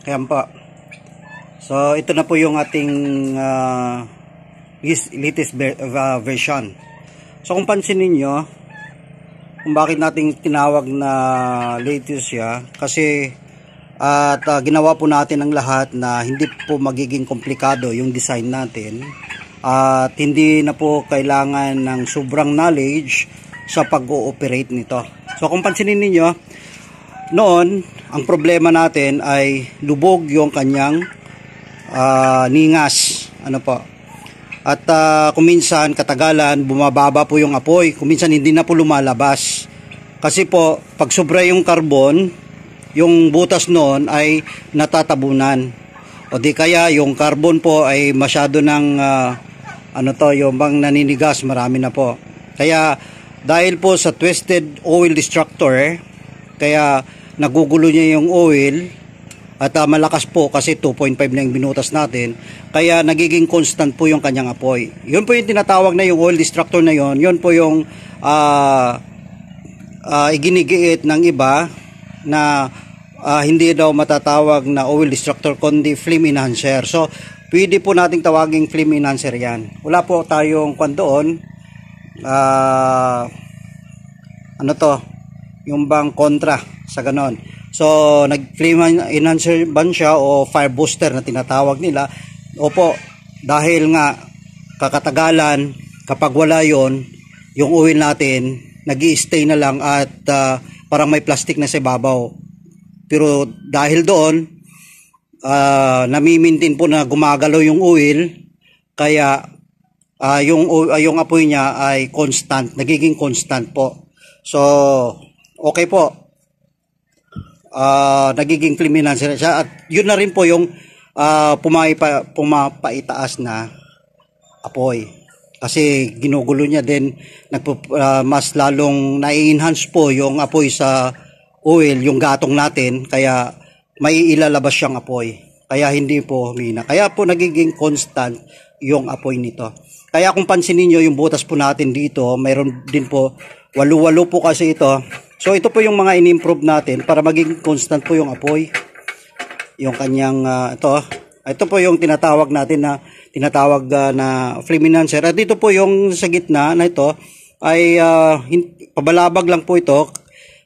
Ayan po. So, ito na po yung ating latest version. So, kung pansin ninyo, kung bakit natin tinawag na latest siya, kasi ginawa po natin ang lahat na hindi po magiging komplikado yung design natin. At hindi na po kailangan ng sobrang knowledge sa pag-ooperate nito. So, kung pansinin ninyo, noon, ang problema natin ay lubog yung kanyang ningas. Ano po? At kuminsan, katagalan, bumababa po yung apoy. Kuminsan, hindi na po lumalabas. Kasi po, pag sobra yung carbon, yung butas noon ay natatabunan. O di kaya, yung carbon po ay masyado ng, yung bang naninigas, marami na po. Kaya, dahil po sa twisted oil destructor, kaya nagugulo niya yung oil at malakas po kasi 2.5 na yung binutas natin, kaya nagiging constant po yung kanyang apoy. Yun po yung tinatawag na yung oil destructor na yun. Yun po yung iginigiit ng iba na hindi daw matatawag na oil destructor kundi flame enhancer. So pwede po nating tawaging flame enhancer yan. Wala po tayong kwan doon, yung bang kontra sa ganon. So nag-flame enhancer ban siya o fire booster na tinatawag nila. Opo, dahil nga kakatagalan, kapag wala yon, yung oil natin nag-i-stay na lang at parang may plastic na sa ibabaw. Pero dahil doon namimintin po na gumagalaw yung oil, kaya yung apoy niya ay constant, nagiging constant po. So okay po, nagiging flame enhancer siya, at yun na rin po yung pumapaitaas na apoy, kasi ginugulo niya din, mas lalong na-enhance po yung apoy sa oil, yung gatong natin, kaya may ilalabas siyang apoy, kaya hindi po humina, kaya po nagiging constant yung apoy nito. Kaya kung pansinin niyo yung butas po natin dito, mayroon din po walo-walo po kasi ito. So ito po yung mga in-improve natin para maging constant po yung apoy. Yung kanyang ito po yung tinatawag natin na na flame enhancer. At dito po yung sa gitna na ito ay pabalabag lang po ito.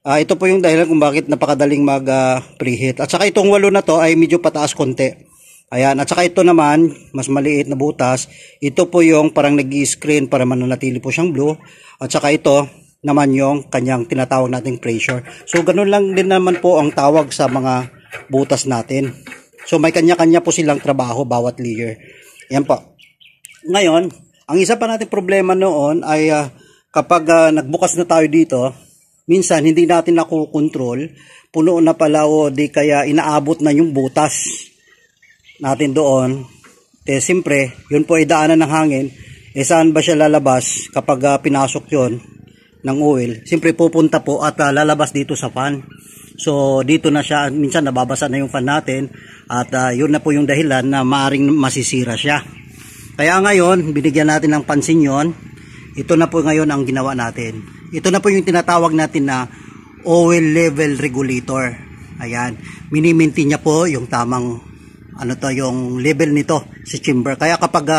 Ito po yung dahilan kung bakit napakadaling mag-preheat. At saka itong walo na to ay medyo pataas konti. Ayan, at saka ito naman, mas maliit na butas. Ito po yung parang nag-i-screen para mananatili po siyang blue. At saka ito naman yung kanyang tinatawag nating pressure. So, ganun lang din naman po ang tawag sa mga butas natin. So, may kanya-kanya po silang trabaho, bawat layer. Ayan po. Ngayon, ang isa pa nating problema noon ay kapag nagbukas na tayo dito, minsan hindi natin nakukontrol, puno na pala o di kaya inaabot na yung butas natin doon. Siyempre, yun po ay daanan ng hangin. Saan ba siya lalabas kapag pinasok yon ng oil? Siyempre pupunta po at lalabas dito sa fan. So dito na siya, minsan nababasa na yung fan natin, at yun na po yung dahilan na maaring masisira siya. Kaya ngayon, binigyan natin ng pansin yon. Ito na po ngayon ang ginawa natin. Ito na po yung tinatawag natin na oil level regulator. Ayan, minimaintain niya po yung tamang yung level nito sa chamber. Kaya kapag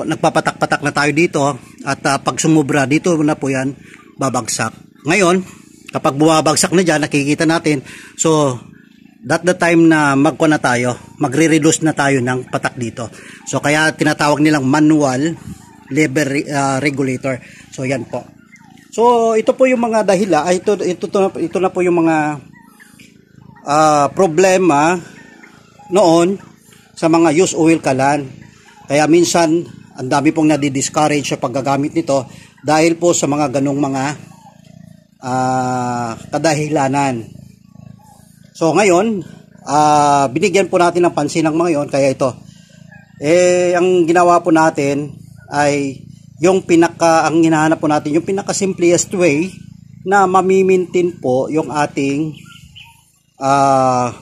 nagpapatak-patak na tayo dito at pag sumubra dito na po yan babagsak. Ngayon, kapag bumabagsak na dyan, nakikita natin. So, that the time na magkuha na tayo, magre-reduce na tayo ng patak dito. So, kaya tinatawag nilang manual level regulator. So, yan po. So, ito po yung mga dahila. Ito na po yung mga problema noon sa mga used oil kalan. Kaya minsan ang dami pong nadi-discourage sa paggagamit nito dahil po sa mga ganong mga kadahilanan. So ngayon, binigyan po natin ng pansin ng mga yon, kaya ito. Ang ginawa po natin ay yung ang hinahanap po natin, yung pinaka-simplest way na mamimintin po yung ating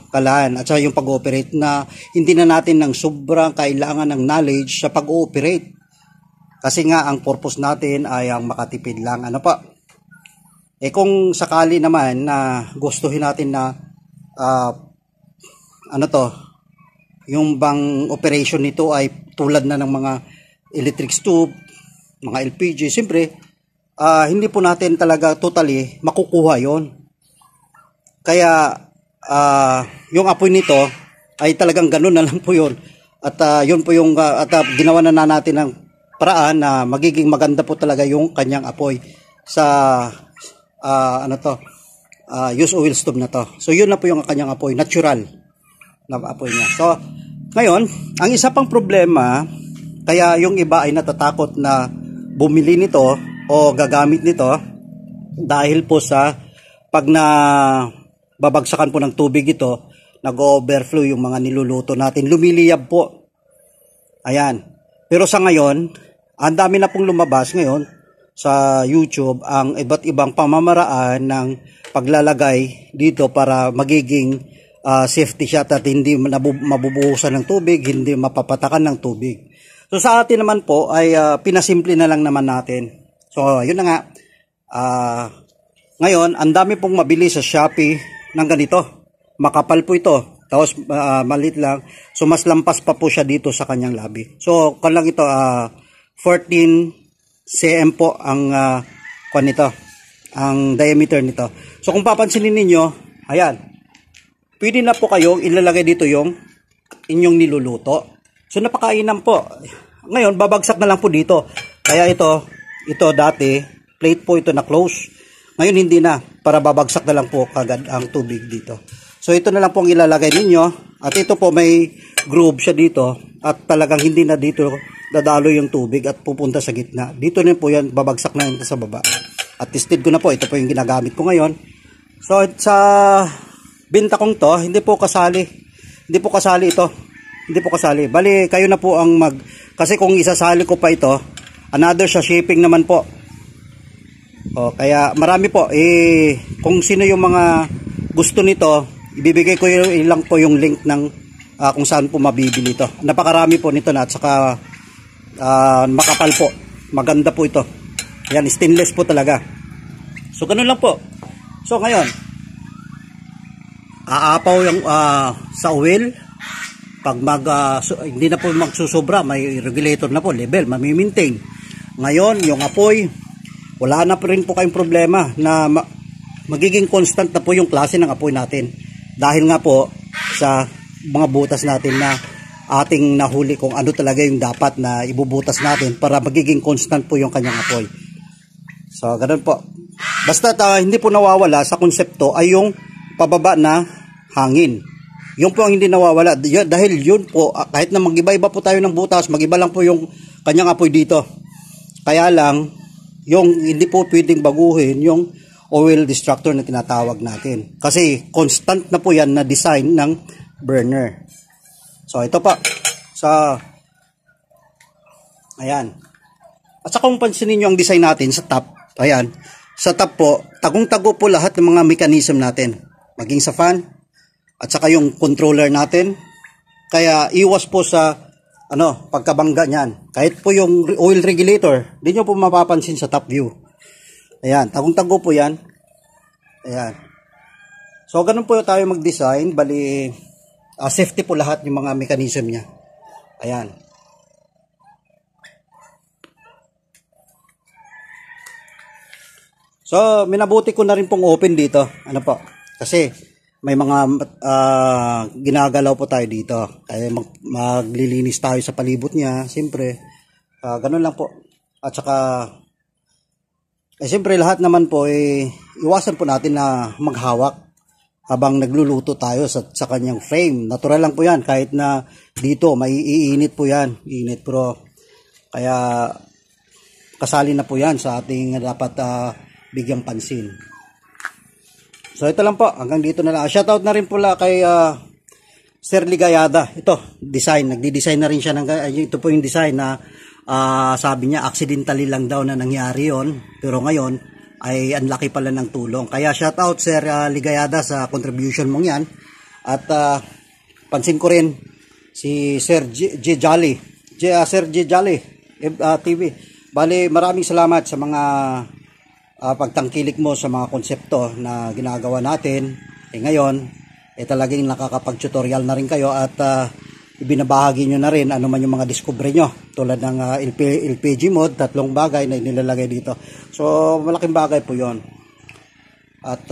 kalan at saka yung pag-ooperate, na hindi na natin ng sobrang kailangan ng knowledge sa pag-ooperate, kasi nga ang purpose natin ay ang makatipid lang. Ano pa? Kung sakali naman na gustuhin natin na ano to, yung bang operation nito ay tulad na ng mga electric stove, mga LPG, siyempre, hindi po natin talaga totally makukuha yon. Kaya, yung apoy nito ay talagang ganun na lang po yun. At yun po yung, ginawa na natin ng paraan na magiging maganda po talaga yung kanyang apoy sa, ano to, use oil stove na to. So, yun na po yung kanyang apoy, natural na apoy niya. So, ngayon, ang isa pang problema, kaya yung iba ay natatakot na bumili nito o gagamit nito dahil po sa pag na babagsakan po ng tubig ito, nag-overflow yung mga niluluto natin, lumiliyab po. Ayan. Pero sa ngayon, ang dami na pong lumabas ngayon sa YouTube ang iba't ibang pamamaraan ng paglalagay dito para magiging safety siya at hindi mabubuhusan ng tubig, hindi mapapatakan ng tubig. So sa atin naman po ay pinasimple na lang naman natin. So yun na nga. Ngayon, ang dami pong mabili sa Shopee ng ganito. Makapal po ito. Tapos maliit lang. So mas lampas pa po siya dito sa kanyang labi. So kalang ito 14 cm po ang nito, ang diameter nito. So kung papansinin ninyo, ayan. Pwede na po kayong ilalagay dito yung inyong niluluto. So napakainan po. Ngayon babagsak na lang po dito. Kaya ito dati plate po ito na close. Ngayon hindi na, para babagsak na lang po kagad ang tubig dito. So ito na lang po ang ilalagay ninyo. At ito po may groove siya dito. At talagang hindi na dito dadalo yung tubig at pupunta sa gitna. Dito na po yan, babagsak na yun sa baba. At tested ko na po, ito po yung ginagamit ko ngayon. So sa binta kong to, hindi po kasali. Hindi po kasali ito. Hindi po kasali. Bali, kayo na po ang kasi kung isasali ko pa ito, another sa shipping naman po. O, kaya marami po, kung sino yung mga gusto nito, ibibigay ko ilang po yung link ng kung saan po mabibili ito. Napakarami po nito na at saka makapal po. Maganda po ito. Yan, stainless po talaga. So, ganun lang po. So, ngayon, aapaw yung sa oil. Pag hindi na po magsusobra, may regulator na po, level, mamimaintain. Ngayon, yung apoy, wala na po rin po kayong problema na magiging constant na po yung klase ng apoy natin. Dahil nga po sa mga butas natin na ating nahuli kung ano talaga yung dapat na ibubutas natin para magiging constant po yung kanyang apoy. So, ganun po. Basta hindi po nawawala sa konsepto ay yung pababa na hangin. Yung po ang hindi nawawala. Dahil yun po, kahit na mag-iba-iba po tayo ng butas, mag-iba lang po yung kanyang apoy dito. Kaya lang, yung hindi po pwedeng baguhin yung oil destructor na tinatawag natin. Kasi constant na po yan na design ng burner. So ito pa. Ayan. At saka kung pansinin nyo ang design natin sa top. Ayan. Sa top po, tagong-tago po lahat ng mga mechanism natin. Maging sa fan. At saka yung controller natin. Kaya iwas po sa pagkabangga niyan. Kahit po yung oil regulator, hindi nyo po mapapansin sa top view. Ayan, tagong-tago po yan. Ayan. So, ganun po tayo mag-design. Bali, safety po lahat yung mga mechanism niya. Ayan. So, minabuti ko na rin pong open dito. Ano po? Kasi, may mga ginagalaw po tayo dito. Kaya maglilinis tayo sa palibot niya. Siyempre, ganun lang po. At saka, siyempre lahat naman po, iwasan po natin na maghawak habang nagluluto tayo sa kanyang frame. Natural lang po yan. Kahit na dito, may iinit po yan. Iinit pero, kaya kasali na po yan sa ating dapat bigyang pansin. So ito lang po, hanggang dito na lang. Shoutout na rin pala kay Sir Ligayada. Ito, design. Nagdi-design na rin siya. Ito po yung design na sabi niya, accidentally lang daw na nangyari yon. Pero ngayon, ay ang laki pala ng tulong. Kaya shoutout Sir Ligayada sa contribution mong yan. At pansin ko rin si Sir J. Jolly. Sir J. Jolly TV. Bali, maraming salamat sa mga pagtangkilik mo sa mga konsepto na ginagawa natin. Ngayon, talagang nakakapag-tutorial na rin kayo at ibinabahagi nyo na rin ano man yung mga discovery nyo tulad ng LPG mode, 3 bagay na inilalagay dito. So malaking bagay po yon. At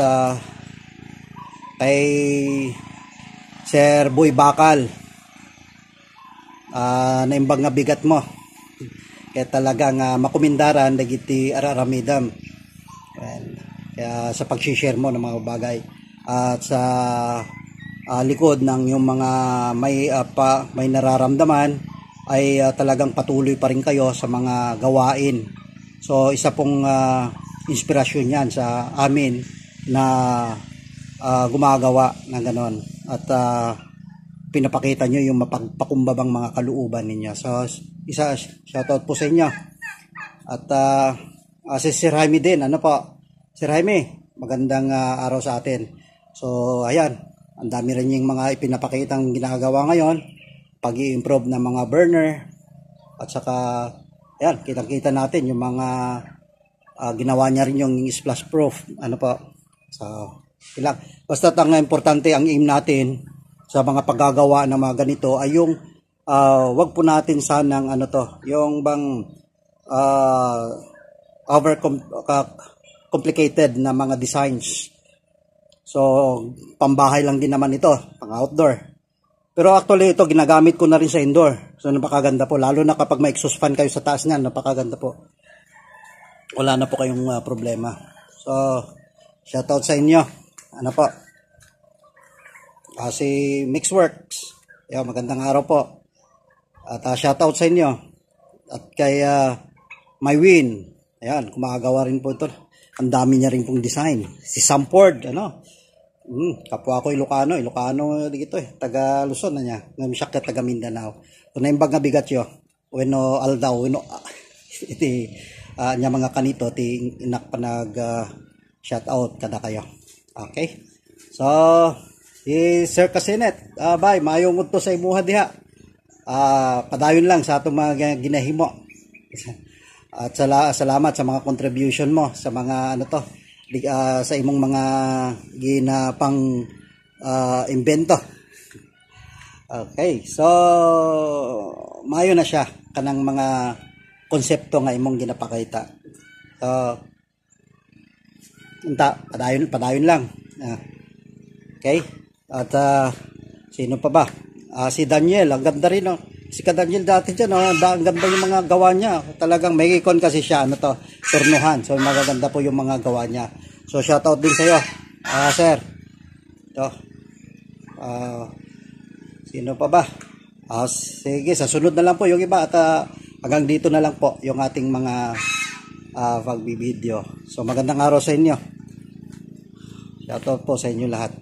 kay Sir Boy Bakal, naimbang nga bigat mo kaya talagang makumindaran dagiti araramidam. Kaya sa pag-share mo ng mga bagay at sa likod ng yung mga may nararamdaman ay talagang patuloy pa rin kayo sa mga gawain. So isa pong inspirasyon yan sa amin na gumagawa ng ganon at pinapakita nyo yung mapagpakumbabang mga kalooban ninyo. So isa shoutout po sa inyo. At si Sir Jaime din, ano po Sir Jaime, magandang araw sa atin. So ayan, ang dami rin yung mga ipinapakitang ginagawa ngayon, pag-i-improve ng mga burner at saka ayan, kitang-kita natin yung mga ginawa niya rin yung splash proof, ano po. So ilang basta ang importante, ang aim natin sa mga paggagawa ng mga ganito ay yung wag po natin sanang ano to, yung bang complicated na mga designs. So pambahay lang din naman ito, pang outdoor. Pero actually ito ginagamit ko na rin sa indoor. So napakaganda po, lalo na kapag may exhaust fan kayo sa taas niyan, napakaganda po. Wala na po kayong problema. So shoutout sa inyo. Ano po? Si Mixworks. Magandang araw po. At shoutout sa inyo. At kay MyWin. Ayan, kumagawa rin po ito. Ang dami niya rin pong design. Si Sampord, ano? Kapwa ko Ilocano dito taga Luzon na niya. Ngayon siya ka taga Mindanao. Kung naimbag nga bigat yo, weno aldaw, weno iti niya mga kanito, ti inak panag shoutout kada kayo. Okay? So, si Sir Kasinet, bye, mayong udto sa imuha diha. Padayon lang sa atong mga ginahimo. At salamat sa mga contribution mo sa mga ano to, sa imong mga ginapang invento. Okay, so mayo na siya kanang mga konsepto nga imong ginapakita. So padayon lang. Okay? At sino pa ba? Si Daniel, ang ganda rin, no? Si Daniel dati dyan, no? Ang ganda yung mga gawa niya. Talagang may ikon kasi siya, ano to, turnuhan. So magaganda po yung mga gawa niya. So shoutout din sa'yo, sir. Ito. Sino pa ba? Sige, sa sunod na lang po yung iba. At hanggang dito na lang po yung ating mga pagbibideo. So magandang araw sa inyo. Shoutout po sa inyo lahat.